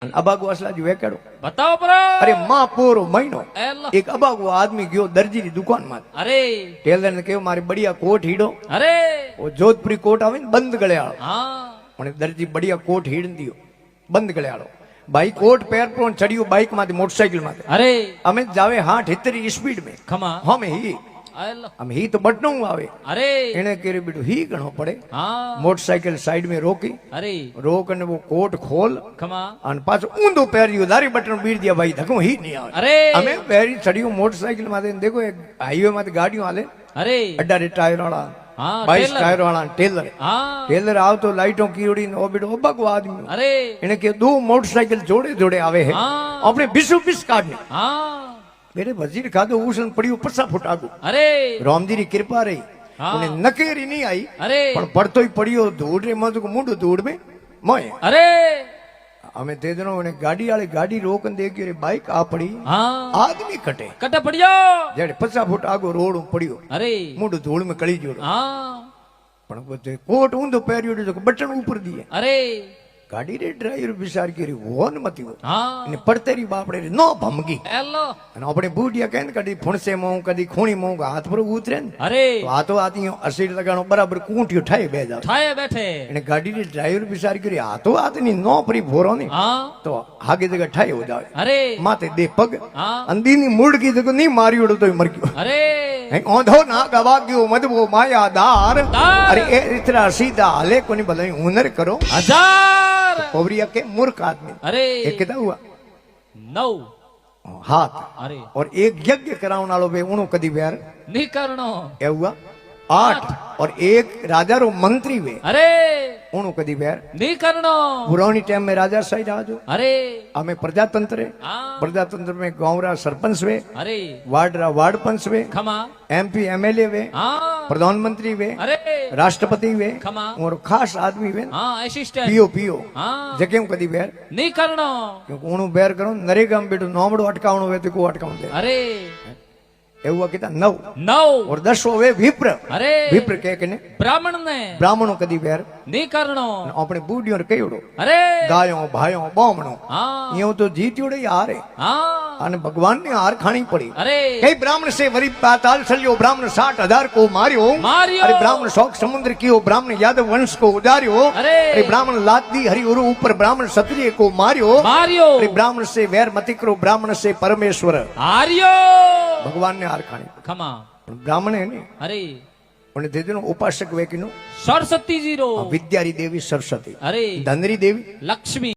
अबागो असला जो वेकेड़ो बताओ पर अरे मां पूरो महीनो अल्लाह। एक अबागो आदमी गयो दर्जी की दुकान में अरे टेलर ने कहो मारी बढ़िया कोट हीड़ो अरे वो जोधपुरी कोट आवे ने बंद गळियाळो हाँ मने दर्जी बढ़िया कोट हीड़ दियो बंद गळियाळो भाई कोट पैर पर चढ़ियो बाइक माथे मोटरसाइकिल माथे अरे हमें जावे 60-70 स्पीड में खमा हमें ही अल्लाह। हम ही तो बटनो आवे अरे एने केरे बेटो ही गणो पड़े हाँ मोटरसाइकिल साइड में रोकी अरे रोक ने वो कोट खोल खमा अन पाछो ऊंधो पैरियो दारी बटन बीड़ दिया भाई धको ही नहीं आवे अरे हमें पैरी चढ़ियो मोटरसाइकिल माथे देखो एक हाईवे माथे गाड़ियों आले अरे अड्डा रे टायर वाला हाँ 22 टेलर। टायर वाला टेलर हाँ टेलर आओ तो लाइटों की उड़ी ओ बेटो ओ बगो आदमी अरे इन्हें के दो मोटरसाइकिल जोड़े जोड़े आवे है हाँ। अपने बिसु बिस काटने हाँ मेरे वजीर खादो उसन पड़ियो 50 फुट आगू अरे राम जी की कृपा रही हाँ। उन्हें नकेरी नहीं आई अरे पण पड़तो ही पड़ियो धूड़ रे मत को मुंडो धूड़ में मोए अरे हमें दे देनो उन्हें गाड़ी वाले गाड़ी रोकन दे के रे बाइक आ पड़ी हाँ आदमी कटे कटे पड़ियो जेड़े 50 फुट आगो रोड पड़ियो अरे मुंडो धूड़ में कड़ी जोड़ो हाँ पण बते कोट ऊंधो पैरियो जो बटन ऊपर दिए अरे गाड़ी रे ड्राइवर विचार के वो न मती वो हाँ ने पड़ते री बापड़े रे नो भमगी अल्लाह। અને આપણે બુઢિયા કહે ને કદી ફૂણસે માં કદી ખૂણી માં હાથ પર ઉતરે ને अरे તો હાથો હાથી અસીડ લગાણો બરાબર કૂંઠિયો ઠાઈ બે જાવ ठाए बैठे એને ગાડી ની ડ્રાઈવર વિચાર કરી હાથો હાથ ની નો પરી ભોરો ની हाँ તો હાગે જગ્યા ઠાઈ હો જાવે अरे માથે દે પગ हाँ અંદી ની મૂડ કી જગ્યા ની માર્યો તો મર ગયો अरे ઓંધો ના ગવા ગયો મદવો માયાદાર દાર। અરે એ રીતના સીધા હાલે કોની ભલાઈ હુનર કરો 1000 કોવરિયા के मूर्ख आदमी अरे ये कितना हुआ 9 हाथ अरे और एक यज्ञ कराने वालों पे उन्हों कदी व्यार नहीं करनो ये हुआ 8 और एक राजा रो मंत्री वे अरे उन्हों कदी व्यार नहीं करनो पुरानी टाइम में राजा सही राजो अरे हमें प्रजातंत्र है हाँ प्रजातंत्र में गांव रा सरपंच वे अरे वार्ड रा वार्ड पंच वे खमा एमपी एमएलए वे हाँ प्रधानमंत्री वे अरे राष्ट्रपति वे खमा और खास आदमी वे हाँ असिस्टेंट पीओ पीओ हाँ जके कदी व्यार नहीं करनो क्योंकि उन्हों व्यार करो नरेगा में बेटो नोमड़ो अटकावणो वे तो को अटकावण दे अरे ये हुआ कितना 9 9 और 10 वे विप्र अरे विप्र कह के ने ब्राह्मण ने ब्राह्मणों कदी व्यार नहीं करनो अपने बूढ़ियों कयोड़ो अरे गायों भाइयों बामणो हाँ यूं तो जीत्योड़े हार है हाँ અને ભગવાન ને હાર ખાણી પડી अरे કઈ બ્રાહ્મણ સે વરી પાતાલ ચલ્યો બ્રાહ્મણ 60,000 को मारियो मारियो। अरे ब्राह्मण शौक समुद्र कियो ब्राह्मण यादव वंश को उदारियो अरे ब्राह्मण लात दी हरि उरु ऊपर ब्राह्मण क्षत्रिय को मारियो मारियो अरे ब्राह्मण से वैर मति करो ब्राह्मण से परमेश्वर हारियो भगवान ने हार खाणी खमा ब्राह्मण है ने अरे उन्हें दे देनो उपासक वे किनो सरस्वती जीरो विद्यारी देवी सरस्वती अरे धनरी देवी लक्ष्मी